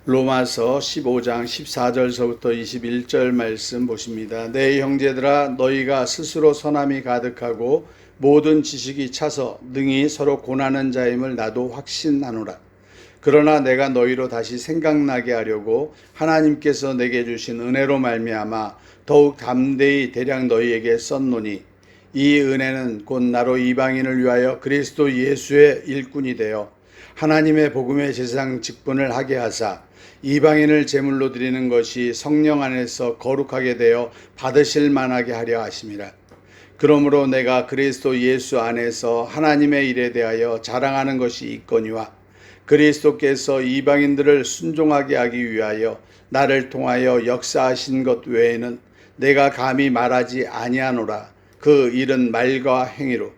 로마서 15장 14절서부터 21절 말씀 보십니다. 내 형제들아, 너희가 스스로 선함이 가득하고 모든 지식이 차서 능히 서로 고난하는 자임을 나도 확신하노라. 그러나 내가 너희로 다시 생각나게 하려고 하나님께서 내게 주신 은혜로 말미암아 더욱 담대히 대략 너희에게 썼노니, 이 은혜는 곧 나로 이방인을 위하여 그리스도 예수의 일꾼이 되어 하나님의 복음의 제사장 직분을 하게 하사 이방인을 제물로 드리는 것이 성령 안에서 거룩하게 되어 받으실 만하게 하려 하심이라. 그러므로 내가 그리스도 예수 안에서 하나님의 일에 대하여 자랑하는 것이 있거니와, 그리스도께서 이방인들을 순종하게 하기 위하여 나를 통하여 역사하신 것 외에는 내가 감히 말하지 아니하노라. 그 일은 말과 행위로,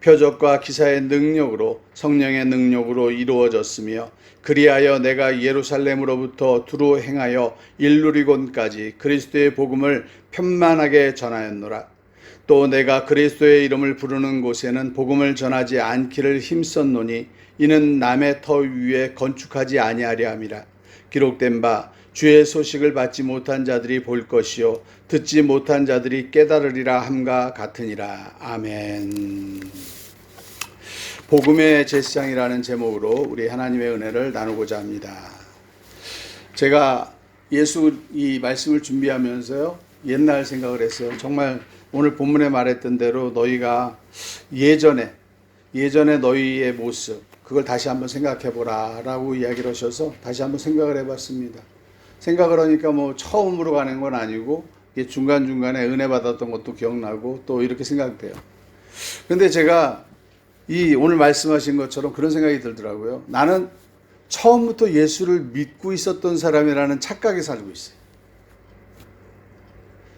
표적과 기사의 능력으로, 성령의 능력으로 이루어졌으며, 그리하여 내가 예루살렘으로부터 두루 행하여 일루리곤까지 그리스도의 복음을 편만하게 전하였노라. 또 내가 그리스도의 이름을 부르는 곳에는 복음을 전하지 않기를 힘썼노니, 이는 남의 터 위에 건축하지 아니하려 함이라. 기록된 바 주의 소식을 받지 못한 자들이 볼 것이요 듣지 못한 자들이 깨달으리라 함과 같으니라. 아멘. 복음의 제사장이라는 제목으로 우리 하나님의 은혜를 나누고자 합니다. 제가 예수 이 말씀을 준비하면서요, 옛날 생각을 했어요. 정말 오늘 본문에 말했던 대로 너희가 예전에 너희의 모습, 그걸 다시 한번 생각해 보라 라고 이야기를 하셔서 다시 한번 생각을 해봤습니다. 생각을 하니까 뭐 처음으로 가는 건 아니고 중간중간에 은혜 받았던 것도 기억나고 또 이렇게 생각돼요. 근데 제가 이 오늘 말씀하신 것처럼 그런 생각이 들더라고요. 나는 처음부터 예수를 믿고 있었던 사람이라는 착각에 살고 있어요.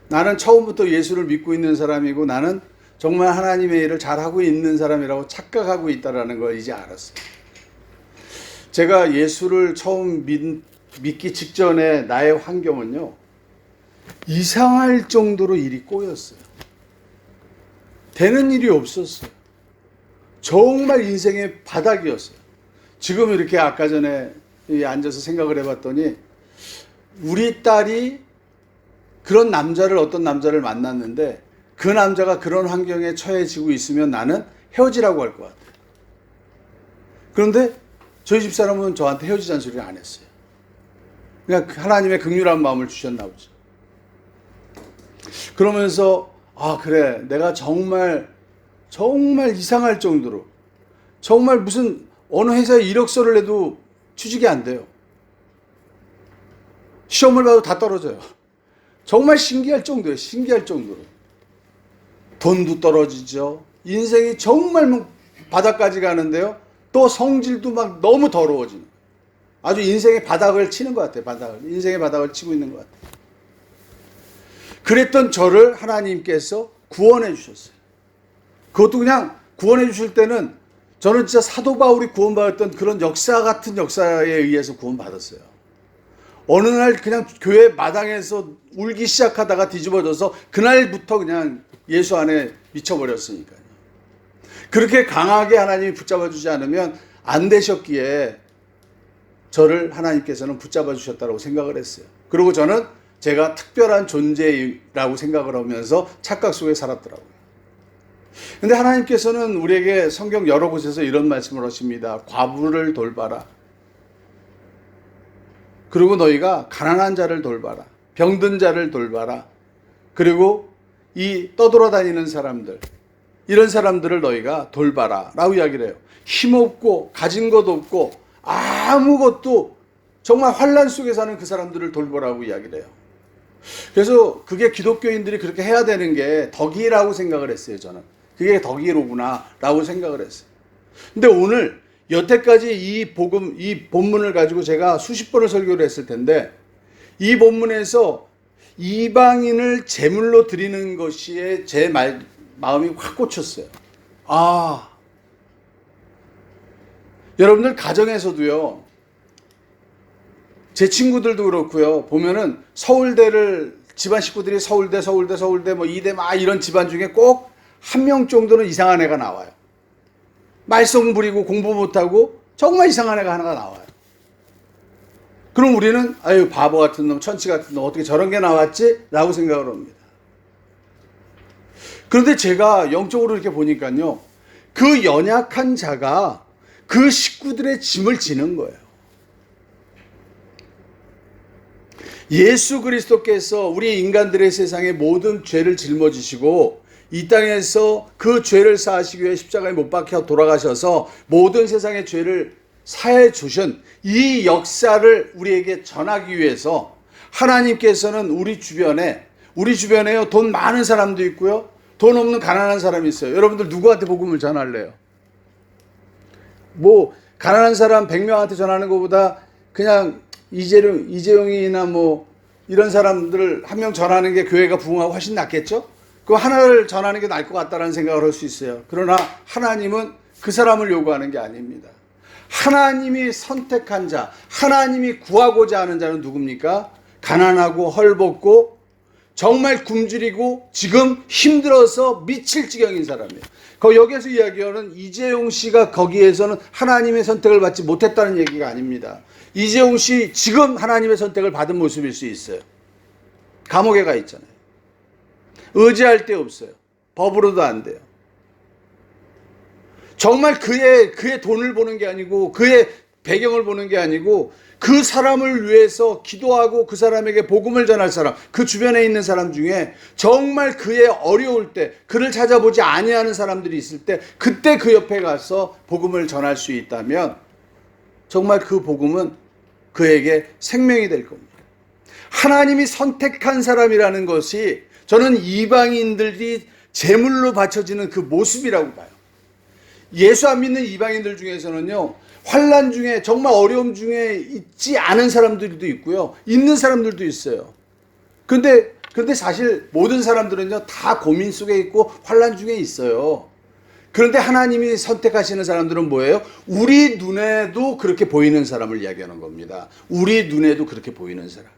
나는 처음부터 예수를 믿고 있는 사람이고, 나는 정말 하나님의 일을 잘하고 있는 사람이라고 착각하고 있다는 걸 이제 알았어요. 제가 예수를 처음 믿기 직전에 나의 환경은요, 이상할 정도로 일이 꼬였어요. 되는 일이 없었어요. 정말 인생의 바닥이었어요. 지금 이렇게 아까 전에 앉아서 생각을 해봤더니, 우리 딸이 그런 남자를, 어떤 남자를 만났는데 그 남자가 그런 환경에 처해지고 있으면 나는 헤어지라고 할 것 같아요. 그런데 저희 집사람은 저한테 헤어지자는 소리를 안 했어요. 그냥 하나님의 긍휼한 마음을 주셨나 보죠. 그러면서 그래, 내가 정말 이상할 정도로, 정말 무슨 어느 회사에 이력서를 내도 취직이 안 돼요. 시험을 봐도 다 떨어져요. 정말 신기할 정도예요. 신기할 정도로. 돈도 떨어지죠. 인생이 정말 바닥까지 가는데요. 또 성질도 막 너무 더러워지는. 아주 인생의 바닥을 치는 것 같아요. 인생의 바닥을 치고 있는 것 같아요. 그랬던 저를 하나님께서 구원해 주셨어요. 그것도 그냥 구원해 주실 때는 저는 진짜 사도 바울이 구원받았던 그런 역사 같은 역사에 의해서 구원받았어요. 어느 날 그냥 교회 마당에서 울기 시작하다가 뒤집어져서 그날부터 그냥 예수 안에 미쳐버렸으니까요. 그렇게 강하게 하나님이 붙잡아 주지 않으면 안 되셨기에 저를 하나님께서는 붙잡아 주셨다고 생각을 했어요. 그리고 저는 제가 특별한 존재라고 생각을 하면서 착각 속에 살았더라고요. 근데 하나님께서는 우리에게 성경 여러 곳에서 이런 말씀을 하십니다. 과부를 돌봐라. 그리고 너희가 가난한 자를 돌봐라. 병든 자를 돌봐라. 그리고 이 떠돌아다니는 사람들, 이런 사람들을 너희가 돌봐라 라고 이야기를 해요. 힘없고 가진 것 없고 아무것도 정말 환난 속에 사는 그 사람들을 돌보라고 이야기를 해요. 그래서 그게 기독교인들이 그렇게 해야 되는 게 덕이라고 생각을 했어요. 저는 그게 덕이로구나 라고 생각을 했어요. 근데 오늘 여태까지 이 본문을 가지고 제가 수십 번을 설교를 했을 텐데, 이 본문에서 이방인을 제물로 드리는 것이 제 마음이 확 꽂혔어요. 여러분들 가정에서도요, 제 친구들도 그렇고요, 보면은 서울대를, 집안 식구들이 서울대 뭐 이대 막 이런 집안 중에 꼭 한 명 정도는 이상한 애가 나와요. 말썽 부리고 공부 못하고 정말 이상한 애가 하나가 나와요. 그럼 우리는 아유 바보 같은 놈, 천치 같은 놈, 어떻게 저런 게 나왔지? 라고 생각을 합니다. 그런데 제가 영적으로 이렇게 보니까요, 그 연약한 자가 그 식구들의 짐을 지는 거예요. 예수 그리스도께서 우리 인간들의 세상에 모든 죄를 짊어지시고 이 땅에서 그 죄를 사하시기 위해 십자가에 못 박혀 돌아가셔서 모든 세상의 죄를 사해 주신 이 역사를 우리에게 전하기 위해서 하나님께서는 우리 주변에요, 돈 많은 사람도 있고요, 돈 없는 가난한 사람이 있어요. 여러분들 누구한테 복음을 전할래요? 뭐 가난한 사람 100명한테 전하는 것보다 그냥 이재용이나 뭐 이런 사람들 한 명 전하는 게 교회가 부흥하고 훨씬 낫겠죠? 그 하나를 전하는 게 나을 것 같다는 생각을 할 수 있어요. 그러나 하나님은 그 사람을 요구하는 게 아닙니다. 하나님이 선택한 자, 하나님이 구하고자 하는 자는 누굽니까? 가난하고 헐벗고 정말 굶주리고 지금 힘들어서 미칠 지경인 사람이에요. 여기에서 이야기하는 이재용 씨가 거기에서는 하나님의 선택을 받지 못했다는 얘기가 아닙니다. 이재용 씨 지금 하나님의 선택을 받은 모습일 수 있어요. 감옥에 가 있잖아요. 의지할 데 없어요. 법으로도 안 돼요. 정말 그의 돈을 보는 게 아니고 그의 배경을 보는 게 아니고 그 사람을 위해서 기도하고 그 사람에게 복음을 전할 사람, 그 주변에 있는 사람 중에 정말 그의 어려울 때 그를 찾아보지 아니하는 사람들이 있을 때 그때 그 옆에 가서 복음을 전할 수 있다면 정말 그 복음은 그에게 생명이 될 겁니다. 하나님이 선택한 사람이라는 것이 저는 이방인들이 제물로 바쳐지는 그 모습이라고 봐요. 예수 안 믿는 이방인들 중에서는요, 환난 중에 정말 어려움 중에 있지 않은 사람들도 있고요, 있는 사람들도 있어요. 근데 사실 모든 사람들은요 다 고민 속에 있고 환난 중에 있어요. 그런데 하나님이 선택하시는 사람들은 뭐예요? 우리 눈에도 그렇게 보이는 사람을 이야기하는 겁니다. 우리 눈에도 그렇게 보이는 사람.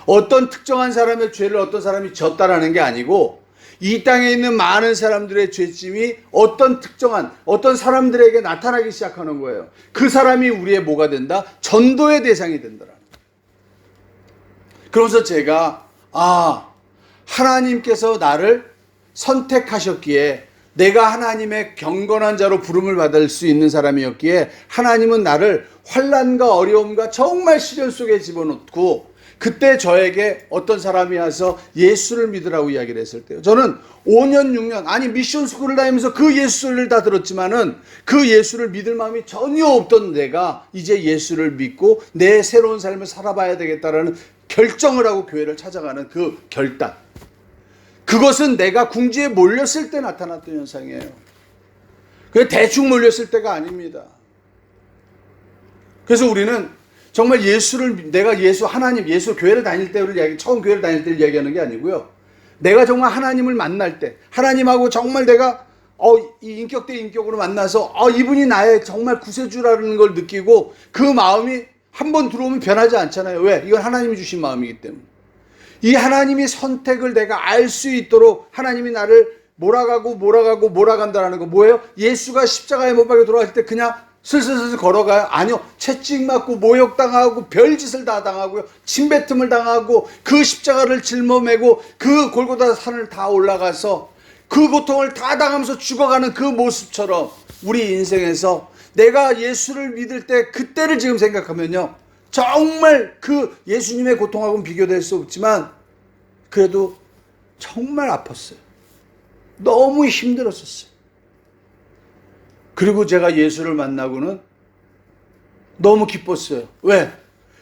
어떤 특정한 사람의 죄를 어떤 사람이 졌다라는 게 아니고 이 땅에 있는 많은 사람들의 죄짐이 어떤 특정한 어떤 사람들에게 나타나기 시작하는 거예요. 그 사람이 우리의 뭐가 된다? 전도의 대상이 된다라는 거예요. 그러면서 제가 하나님께서 나를 선택하셨기에 내가 하나님의 경건한 자로 부름을 받을 수 있는 사람이었기에 하나님은 나를 환난과 어려움과 정말 시련 속에 집어넣고 그때 저에게 어떤 사람이 와서 예수를 믿으라고 이야기를 했을 때요, 저는 5년 6년 미션 스쿨을 다니면서 그 예수를 다 들었지만은 그 예수를 믿을 마음이 전혀 없던 내가 이제 예수를 믿고 내 새로운 삶을 살아봐야 되겠다라는 결정을 하고 교회를 찾아가는 그 결단, 그것은 내가 궁지에 몰렸을 때 나타났던 현상이에요. 그게 대충 몰렸을 때가 아닙니다. 그래서 우리는 정말 내가 예수 교회를 다닐 때를 처음 교회를 다닐 때를 이야기하는 게 아니고요, 내가 정말 하나님을 만날 때, 하나님하고 정말 내가 이 인격 대 인격으로 만나서 이분이 나의 정말 구세주라는 걸 느끼고 그 마음이 한번 들어오면 변하지 않잖아요. 왜? 이건 하나님이 주신 마음이기 때문에. 이 하나님의 선택을 내가 알 수 있도록 하나님이 나를 몰아간다라는 거 뭐예요? 예수가 십자가에 못 박혀 돌아갈 때 그냥 슬슬슬 걸어가요? 아니요. 채찍 맞고 모욕당하고 별짓을 다 당하고요, 침뱉음을 당하고 그 십자가를 짊어매고 그 골고다 산을 다 올라가서 그 고통을 다 당하면서 죽어가는 그 모습처럼 우리 인생에서 내가 예수를 믿을 때 그때를 지금 생각하면요, 정말 그 예수님의 고통하고는 비교될 수 없지만 그래도 정말 아팠어요. 너무 힘들었었어요. 그리고 제가 예수를 만나고는 너무 기뻤어요. 왜?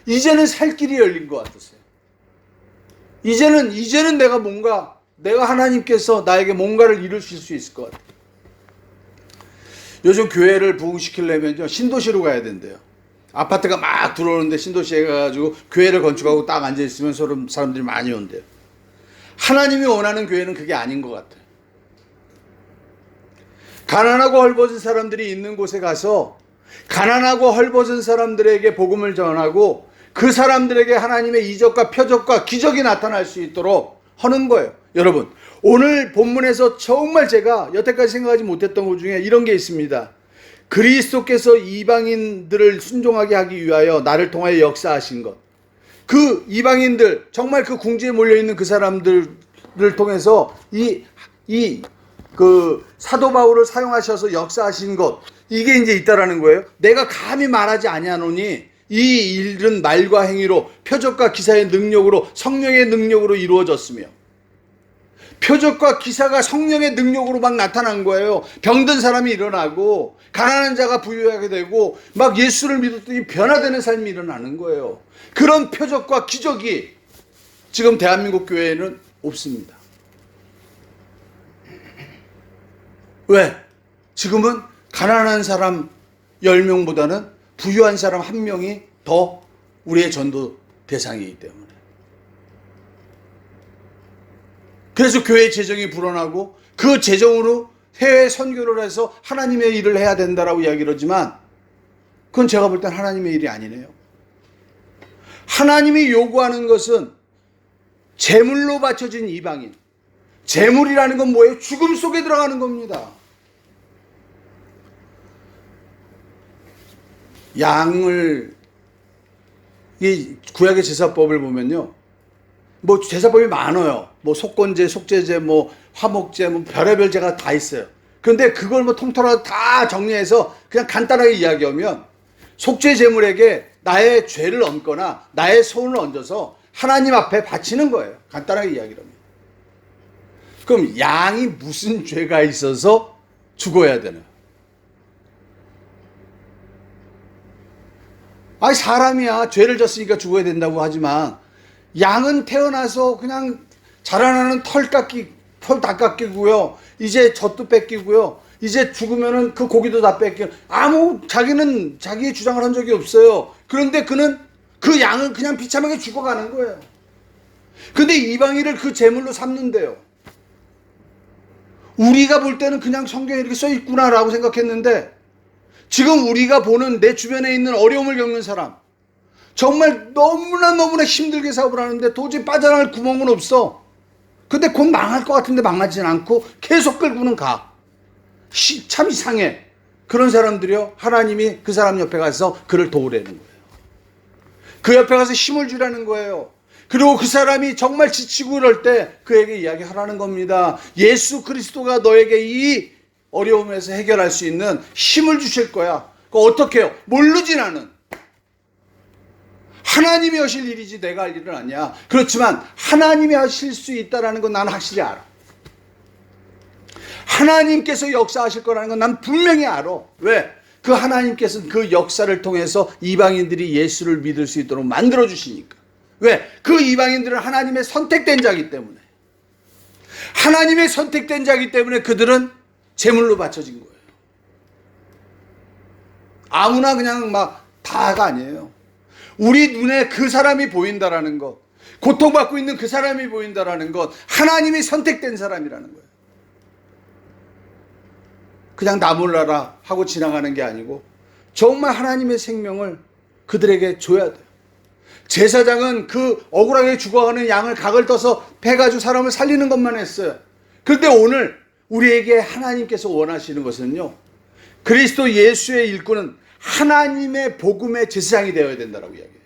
이제는 살 길이 열린 것 같았어요. 이제는 내가 하나님께서 나에게 뭔가를 이루실 수 있을 것 같아요. 요즘 교회를 부흥시키려면요, 신도시로 가야 된대요. 아파트가 막 들어오는데 신도시에 가가지고 교회를 건축하고 딱 앉아있으면 사람들이 많이 온대요. 하나님이 원하는 교회는 그게 아닌 것 같아요. 가난하고 헐벗은 사람들이 있는 곳에 가서 가난하고 헐벗은 사람들에게 복음을 전하고 그 사람들에게 하나님의 이적과 표적과 기적이 나타날 수 있도록 하는 거예요. 여러분, 오늘 본문에서 정말 제가 여태까지 생각하지 못했던 것 중에 이런 게 있습니다. 그리스도께서 이방인들을 순종하게 하기 위하여 나를 통하여 역사하신 것, 그 이방인들, 정말 그 궁지에 몰려있는 그 사람들을 통해서 그 사도 바울을 사용하셔서 역사하신 것, 이게 이제 있다라는 거예요. 내가 감히 말하지 아니하노니 이 일은 말과 행위로, 표적과 기사의 능력으로, 성령의 능력으로 이루어졌으며, 표적과 기사가 성령의 능력으로 막 나타난 거예요. 병든 사람이 일어나고, 가난한 자가 부유하게 되고, 막 예수를 믿었더니 변화되는 삶이 일어나는 거예요. 그런 표적과 기적이 지금 대한민국 교회에는 없습니다. 왜? 지금은 가난한 사람 10명보다는 부유한 사람 1명이 더 우리의 전도 대상이기 때문에. 그래서 교회 재정이 불어나고, 그 재정으로 해외 선교를 해서 하나님의 일을 해야 된다라고 이야기를 하지만, 그건 제가 볼 땐 하나님의 일이 아니네요. 하나님이 요구하는 것은 재물로 바쳐진 이방인. 재물이라는 건 뭐예요? 죽음 속에 들어가는 겁니다. 양을, 이 구약의 제사법을 보면요, 뭐 제사법이 많아요. 뭐 속건제, 속죄제, 뭐 화목제, 뭐 별의별 제가 다 있어요. 그런데 그걸 뭐 통틀어서 다 정리해서 그냥 간단하게 이야기하면, 속죄 제물에게 나의 죄를 얹거나 나의 소원을 얹어서 하나님 앞에 바치는 거예요. 간단하게 이야기를 하면. 그럼 양이 무슨 죄가 있어서 죽어야 되나? 아니, 사람이야 죄를 졌으니까 죽어야 된다고 하지만, 양은 태어나서 그냥 자라나는 털 다 깎이고요, 이제 젖도 뺏기고요, 이제 죽으면은 그 고기도 다 뺏기고, 자기는 자기의 주장을 한 적이 없어요. 그런데 그는 그 양은 그냥 비참하게 죽어가는 거예요. 근데 이방인을 그 제물로 삼는데요. 우리가 볼 때는 그냥 성경에 이렇게 써 있구나라고 생각했는데, 지금 우리가 보는 내 주변에 있는 어려움을 겪는 사람, 정말 너무나 힘들게 사업을 하는데 도저히 빠져나갈 구멍은 없어. 근데 곧 망할 것 같은데 망하진 않고 계속 끌고는 가. 참 이상해. 그런 사람들이요, 하나님이 그 사람 옆에 가서 그를 도우라는 거예요. 그 옆에 가서 힘을 주라는 거예요. 그리고 그 사람이 정말 지치고 이럴 때 그에게 이야기하라는 겁니다. 예수 그리스도가 너에게 이 어려움에서 해결할 수 있는 힘을 주실 거야. 그거 어떻게 해요? 모르지 나는. 하나님이 하실 일이지 내가 할 일은 아니야. 그렇지만 하나님이 하실 수 있다는 건 나는 확실히 알아. 하나님께서 역사하실 거라는 건 난 분명히 알아. 왜? 그 하나님께서는 그 역사를 통해서 이방인들이 예수를 믿을 수 있도록 만들어 주시니까. 왜? 그 이방인들은 하나님의 선택된 자이기 때문에. 하나님의 선택된 자이기 때문에 그들은 제물로 바쳐진 거예요. 아무나 그냥 막 다가 아니에요. 우리 눈에 그 사람이 보인다라는 것, 고통받고 있는 그 사람이 보인다라는 것, 하나님이 선택된 사람이라는 거예요. 그냥 나 몰라라 하고 지나가는 게 아니고 정말 하나님의 생명을 그들에게 줘야 돼요. 제사장은 그 억울하게 죽어가는 양을 각을 떠서 패가지고 사람을 살리는 것만 했어요. 그런데 오늘 우리에게 하나님께서 원하시는 것은요, 그리스도 예수의 일꾼은 하나님의 복음의 제사장이 되어야 된다라고 이야기해요.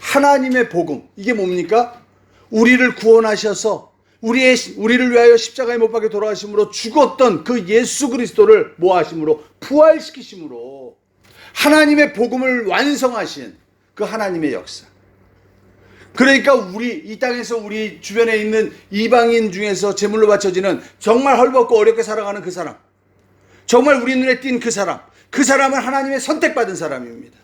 하나님의 복음, 이게 뭡니까? 우리를 구원하셔서 우리를 위하여 십자가에 못 박혀 돌아가심으로 죽었던 그 예수 그리스도를 뭐하심으로? 부활시키심으로 하나님의 복음을 완성하신 그 하나님의 역사. 그러니까 이 땅에서 우리 주변에 있는 이방인 중에서 제물로 바쳐지는 정말 헐벗고 어렵게 살아가는 그 사람, 정말 우리 눈에 띈 그 사람은 하나님의 선택받은 사람입니다.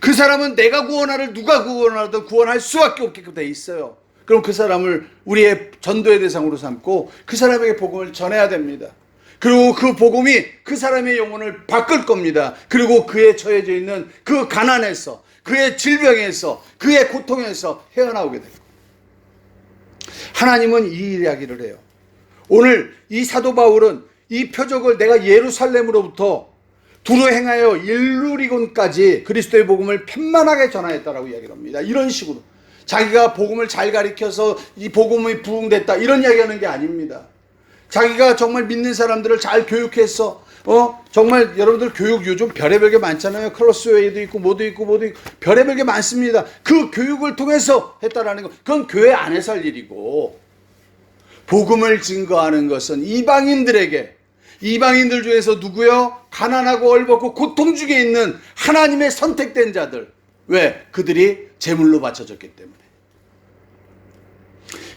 그 사람은 내가 구원하를 누가 구원하든 구원할 수밖에 없게끔 돼 있어요. 그럼 그 사람을 우리의 전도의 대상으로 삼고 그 사람에게 복음을 전해야 됩니다. 그리고 그 복음이 그 사람의 영혼을 바꿀 겁니다. 그리고 그에 처해져 있는 그 가난에서, 그의 질병에서, 그의 고통에서 헤어나오게 됩니다. 하나님은 이 이야기를 해요. 오늘 이 사도 바울은 이 표적을 내가 예루살렘으로부터 두루 행하여 일루리곤까지 그리스도의 복음을 편만하게 전하였다라고 이야기를 합니다. 이런 식으로 자기가 복음을 잘 가르쳐서 이 복음이 부흥됐다 이런 이야기하는 게 아닙니다. 자기가 정말 믿는 사람들을 잘 교육해서 정말 여러분들 교육 요즘 별의별 게 많잖아요. 클로스웨이도 있고 뭐도 있고 별의별 게 많습니다. 그 교육을 통해서 했다라는 거, 그건 교회 안에서 할 일이고, 복음을 증거하는 것은 이방인들에게, 이방인들 중에서 누구요? 가난하고 얼벗고 고통 중에 있는 하나님의 선택된 자들. 왜? 그들이 제물로 바쳐졌기 때문에.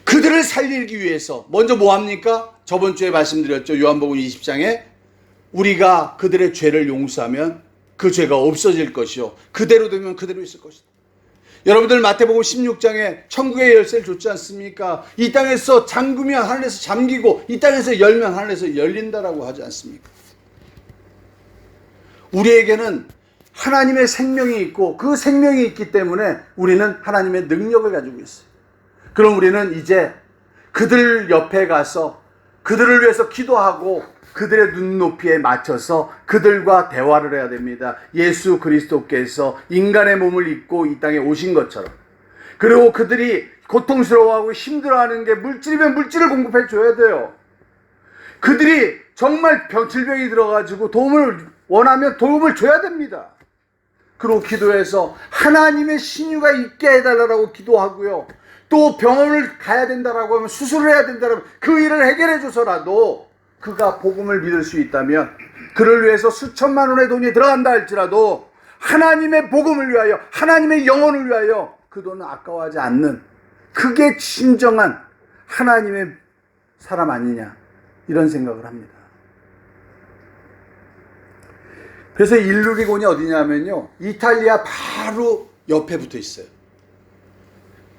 그들을 살리기 위해서 먼저 뭐 합니까? 저번 주에 말씀드렸죠. 요한복음 20장에 우리가 그들의 죄를 용서하면 그 죄가 없어질 것이요, 그대로 되면 그대로 있을 것이다. 여러분들 마태복음 16장에 천국의 열쇠를 줬지 않습니까? 이 땅에서 잠그면 하늘에서 잠기고 이 땅에서 열면 하늘에서 열린다라고 하지 않습니까? 우리에게는 하나님의 생명이 있고 그 생명이 있기 때문에 우리는 하나님의 능력을 가지고 있어요. 그럼 우리는 이제 그들 옆에 가서 그들을 위해서 기도하고 그들의 눈높이에 맞춰서 그들과 대화를 해야 됩니다. 예수 그리스도께서 인간의 몸을 입고 이 땅에 오신 것처럼. 그리고 그들이 고통스러워하고 힘들어하는 게 물질이면 물질을 공급해 줘야 돼요. 그들이 정말 질병이 들어가지고 도움을 원하면 도움을 줘야 됩니다. 그리고 기도해서 하나님의 신유가 있게 해달라고 기도하고요. 또 병원을 가야 된다라고 하면, 수술을 해야 된다라고 하면 그 일을 해결해 줘서라도 그가 복음을 믿을 수 있다면, 그를 위해서 수천만 원의 돈이 들어간다 할지라도 하나님의 복음을 위하여, 하나님의 영혼을 위하여 그 돈은 아까워하지 않는, 그게 진정한 하나님의 사람 아니냐, 이런 생각을 합니다. 그래서 일루리곤이 어디냐면요, 이탈리아 바로 옆에 붙어 있어요.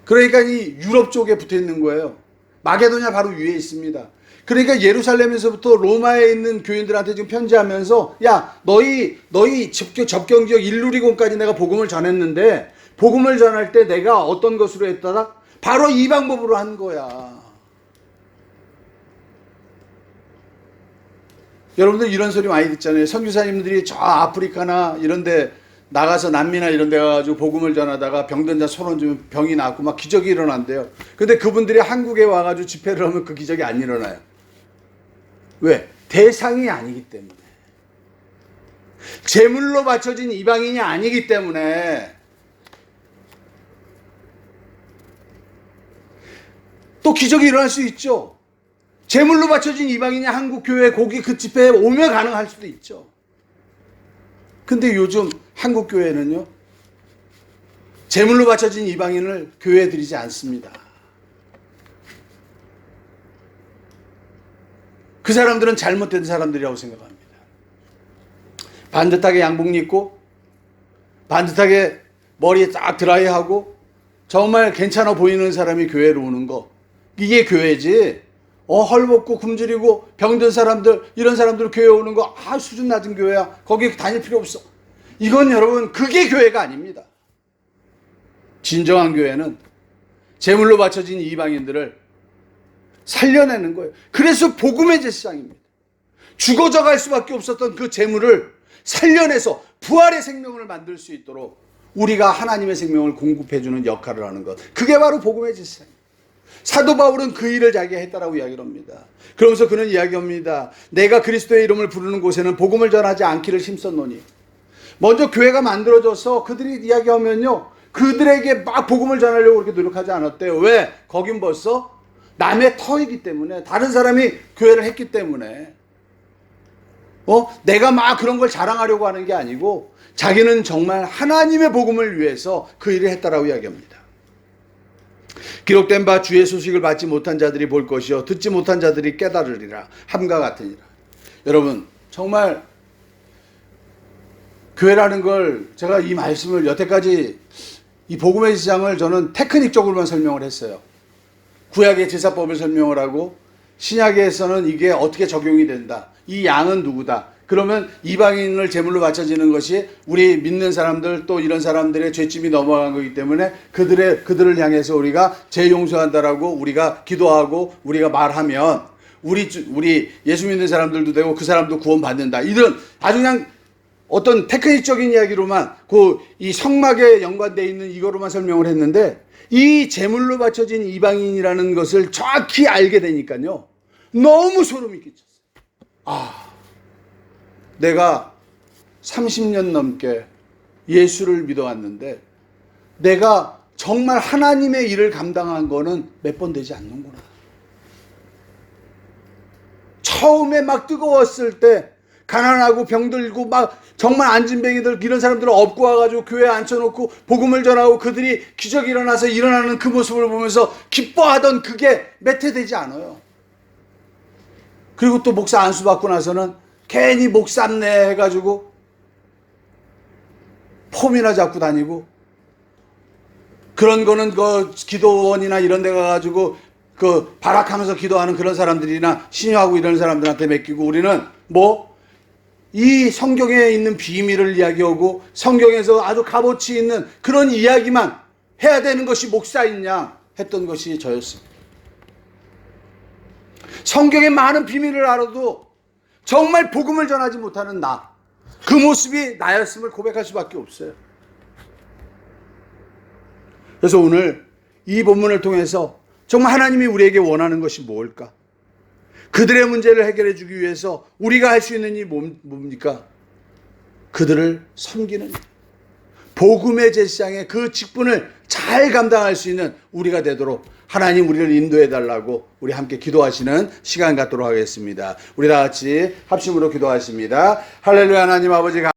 그러니까 이 유럽 쪽에 붙어 있는 거예요. 마게도냐 바로 위에 있습니다. 그러니까 예루살렘에서부터 로마에 있는 교인들한테 지금 편지하면서, 야, 너희 접경 지역 일루리곤까지 내가 복음을 전했는데, 복음을 전할 때 내가 어떤 것으로 했더라? 바로 이 방법으로 한 거야. 여러분들 이런 소리 많이 듣잖아요. 선교사님들이 저 아프리카나 이런 데 나가서, 남미나 이런 데 가가지고 복음을 전하다가 병든 자 손 얹으면 병이 낫고 막 기적이 일어난대요. 근데 그분들이 한국에 와가지고 집회를 하면 그 기적이 안 일어나요. 왜? 대상이 아니기 때문에. 제물로 바쳐진 이방인이 아니기 때문에. 또 기적이 일어날 수 있죠. 제물로 바쳐진 이방인이 한국 교회 거기 그 집회에 오면 가능할 수도 있죠. 근데 요즘 한국 교회는요, 제물로 바쳐진 이방인을 교회에 들이지 않습니다. 그 사람들은 잘못된 사람들이라고 생각합니다. 반듯하게 양복 입고 반듯하게 머리에 딱 드라이하고 정말 괜찮아 보이는 사람이 교회로 오는 거, 이게 교회지. 헐벗고 굶주리고 병든 사람들, 이런 사람들 교회 오는 거, 수준 낮은 교회야, 거기 다닐 필요 없어. 이건 여러분, 그게 교회가 아닙니다. 진정한 교회는 제물로 바쳐진 이방인들을 살려내는 거예요. 그래서 복음의 제사장입니다. 죽어져 갈 수밖에 없었던 그 제물을 살려내서 부활의 생명을 만들 수 있도록 우리가 하나님의 생명을 공급해주는 역할을 하는 것, 그게 바로 복음의 제사장입니다. 사도 바울은 그 일을 자기가 했다라고 이야기를 합니다. 그러면서 그는 이야기합니다. 내가 그리스도의 이름을 부르는 곳에는 복음을 전하지 않기를 힘썼노니. 먼저 교회가 만들어져서 그들이 이야기하면요, 그들에게 막 복음을 전하려고 그렇게 노력하지 않았대요. 왜? 거긴 벌써 남의 터이기 때문에, 다른 사람이 교회를 했기 때문에. 내가 막 그런 걸 자랑하려고 하는 게 아니고, 자기는 정말 하나님의 복음을 위해서 그 일을 했다라고 이야기합니다. 기록된 바 주의 소식을 받지 못한 자들이 볼 것이요 듣지 못한 자들이 깨달으리라 함과 같으니라. 여러분, 정말 교회라는 걸, 제가 이 말씀을 여태까지 이 복음의 제사장을 저는 테크닉적으로만 설명을 했어요. 구약의 제사법을 설명을 하고 신약에서는 이게 어떻게 적용이 된다, 이 양은 누구다, 그러면 이방인을 제물로 바쳐지는 것이 우리 믿는 사람들, 또 이런 사람들의 죄짐이 넘어간 거기 때문에 그들을 향해서 우리가 죄 용서한다라고 우리가 기도하고 우리가 말하면 우리 예수 믿는 사람들도 되고 그 사람도 구원받는다, 이런 아주 그냥 어떤 테크닉적인 이야기로만 이 성막에 연관되어 있는 이거로만 설명을 했는데, 이 제물로 바쳐진 이방인이라는 것을 정확히 알게 되니까요, 너무 소름이 끼쳤어요. 내가 30년 넘게 예수를 믿어왔는데 내가 정말 하나님의 일을 감당한 거는 몇 번 되지 않는구나. 처음에 막 뜨거웠을 때 가난하고 병들고 막 정말 안진뱅이들 이런 사람들을 업고 와가지고 교회에 앉혀놓고 복음을 전하고 그들이 기적이 일어나서 일어나는 그 모습을 보면서 기뻐하던 그게 몇 해 되지 않아요. 그리고 또 목사 안수 받고 나서는 괜히 목 쌈내 해가지고 폼이나 잡고 다니고, 그런 거는 그 기도원이나 이런 데 가가지고 그 발악하면서 기도하는 그런 사람들이나 신유하고 이런 사람들한테 맡기고, 우리는 뭐 이 성경에 있는 비밀을 이야기하고 성경에서 아주 값어치 있는 그런 이야기만 해야 되는 것이 목사이냐 했던 것이 저였습니다. 성경의 많은 비밀을 알아도 정말 복음을 전하지 못하는 나, 그 모습이 나였음을 고백할 수밖에 없어요. 그래서 오늘 이 본문을 통해서 정말 하나님이 우리에게 원하는 것이 뭘까? 그들의 문제를 해결해 주기 위해서 우리가 할 수 있는 일이 뭡니까? 그들을 섬기는 일. 복음의 제사장의 그 직분을 잘 감당할 수 있는 우리가 되도록 하나님 우리를 인도해 달라고 우리 함께 기도하시는 시간 갖도록 하겠습니다. 우리 다 같이 합심으로 기도하십니다. 할렐루야. 하나님 아버지